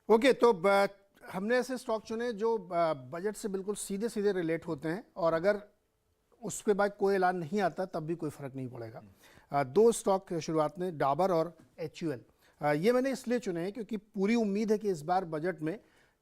Okay, तो हमने ऐसे स्टॉक चुने जो बजट से बिल्कुल सीधे सीधे रिलेट होते हैं, और अगर उसके बाद कोई ऐलान नहीं आता तब भी कोई फर्क नहीं पड़ेगा। दो स्टॉक शुरुआत में, डाबर और HUL। ये मैंने इसलिए चुने हैं क्योंकि पूरी उम्मीद है कि इस बार बजट में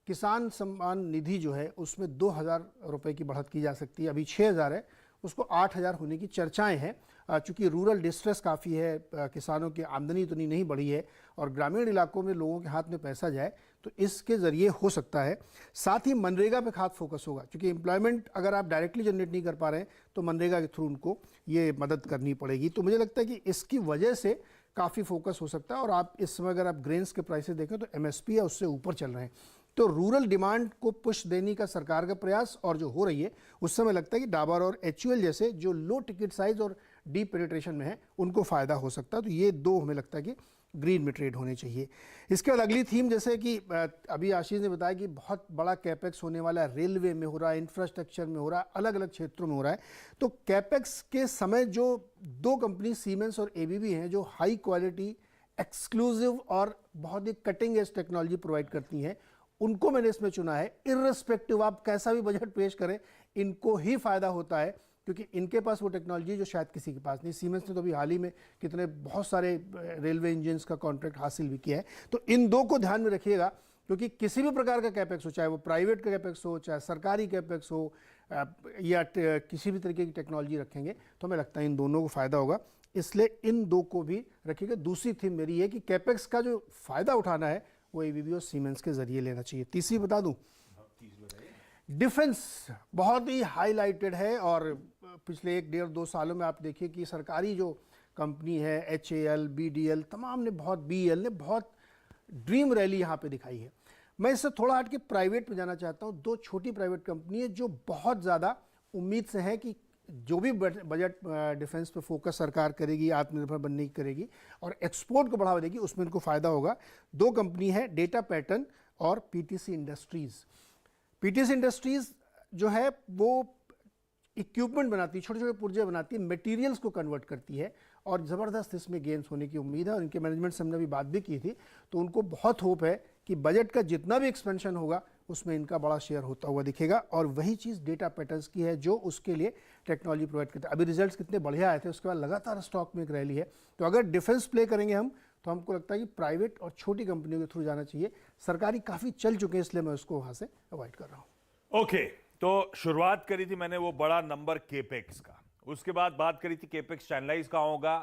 किसान सम्मान निधि जो है उसमें 2,000 रुपये की बढ़त की जा सकती है। अभी 6,000 है, उसको 8,000 होने की चर्चाएं हैं। चूंकि रूरल डिस्ट्रेस काफ़ी है, किसानों की आमदनी इतनी नहीं बढ़ी है, और ग्रामीण इलाकों में लोगों के हाथ में पैसा जाए तो इसके ज़रिए हो सकता है। साथ ही मनरेगा पे खास फोकस होगा, क्योंकि एम्प्लॉयमेंट अगर आप डायरेक्टली जनरेट नहीं कर पा रहे हैं तो मनरेगा के थ्रू उनको ये मदद करनी पड़ेगी। तो मुझे लगता है कि इसकी वजह से काफ़ी फोकस हो सकता है। और आप इस समय अगर आप ग्रेन्स के प्राइसेस देखें तो MSP है उससे ऊपर चल रहे हैं। तो रूरल डिमांड को पुश देने का सरकार का प्रयास और जो हो रही है, उस समय लगता है कि डाबर और HUL जैसे जो लो टिकट साइज और डीप पेनिट्रेशन में है उनको फ़ायदा हो सकता है। तो ये दो हमें लगता है कि ग्रीन में ट्रेड होने चाहिए। इसके बाद अगली थीम, जैसे कि अभी आशीष ने बताया कि बहुत बड़ा कैपेक्स होने वाला है, रेलवे में हो रहा है, इंफ्रास्ट्रक्चर में हो रहा है, अलग अलग क्षेत्रों में हो रहा है। तो कैपेक्स के समय जो दो कंपनी सीमेंस और ABB हैं जो हाई क्वालिटी, एक्सक्लूसिव और बहुत ही कटिंग एज टेक्नोलॉजी प्रोवाइड करती हैं, उनको मैंने इसमें चुना है। इर्रेस्पेक्टिव आप कैसा भी बजट पेश करें, इनको ही फायदा होता है, क्योंकि इनके पास वो टेक्नोलॉजी जो शायद किसी के पास नहीं। सीमेंस ने तो अभी हाल ही में कितने बहुत सारे रेलवे इंजन्स का कॉन्ट्रैक्ट हासिल भी किया है। तो इन दो को ध्यान में रखिएगा, क्योंकि किसी भी प्रकार का कैपेक्स हो, चाहे वो प्राइवेट का कैपेक्स हो, चाहे सरकारी कैपेक्स हो, या किसी भी तरीके की टेक्नोलॉजी रखेंगे तो हमें लगता है इन दोनों को फायदा होगा। इसलिए इन दो को भी रखिएगा। दूसरी थीम मेरी है कि कैपेक्स का जो फायदा उठाना है वो ABB और सीमेंस के जरिए लेना चाहिए। तीसरी बता दूं, डिफेंस बहुत ही हाईलाइटेड है, और पिछले 1-1.5-2 सालों में आप देखिए कि सरकारी जो कंपनी है HAL, BDL, तमाम ने बहुत, BEL ने बहुत ड्रीम रैली यहाँ पे दिखाई है। मैं इससे थोड़ा हट के प्राइवेट में जाना चाहता हूँ। दो छोटी प्राइवेट कंपनी है जो बहुत ज़्यादा उम्मीद से है कि जो भी बजट डिफेंस पे फोकस सरकार करेगी, आत्मनिर्भर बनने की करेगी और एक्सपोर्ट को बढ़ावा देगी, उसमें इनको फायदा होगा। दो कंपनी है, डेटा पैटर्न और PTC इंडस्ट्रीज। PTC इंडस्ट्रीज जो है वो इक्विपमेंट बनाती है, छोटे छोटे पुर्जे बनाती है, मटेरियल्स को कन्वर्ट करती है, और ज़बरदस्त इसमें गेम्स होने की उम्मीद है। और इनके मैनेजमेंट से हमने अभी बात भी की थी, तो उनको बहुत होप है कि बजट का जितना भी एक्सपेंशन होगा उसमें इनका बड़ा शेयर होता हुआ दिखेगा। और वही चीज़ डेटा पैटर्न्स की है जो उसके लिए टेक्नोलॉजी प्रोवाइड करता है। अभी रिजल्ट्स कितने बढ़िया आए थे, उसके बाद लगातार स्टॉक में एक रैली है। तो अगर डिफेंस प्ले करेंगे हम, तो हमको लगता है कि प्राइवेट और छोटी कंपनियों के थ्रू जाना चाहिए। सरकारी काफ़ी चल चुके हैं, इसलिए मैं उसको वहाँ से अवॉइड कर रहा हूँ। ओके, तो शुरुआत करी थी मैंने वो बड़ा नंबर केपेक्स का, उसके बाद बात करी थी केपेक्स चैनलाइज कहाँ होगा,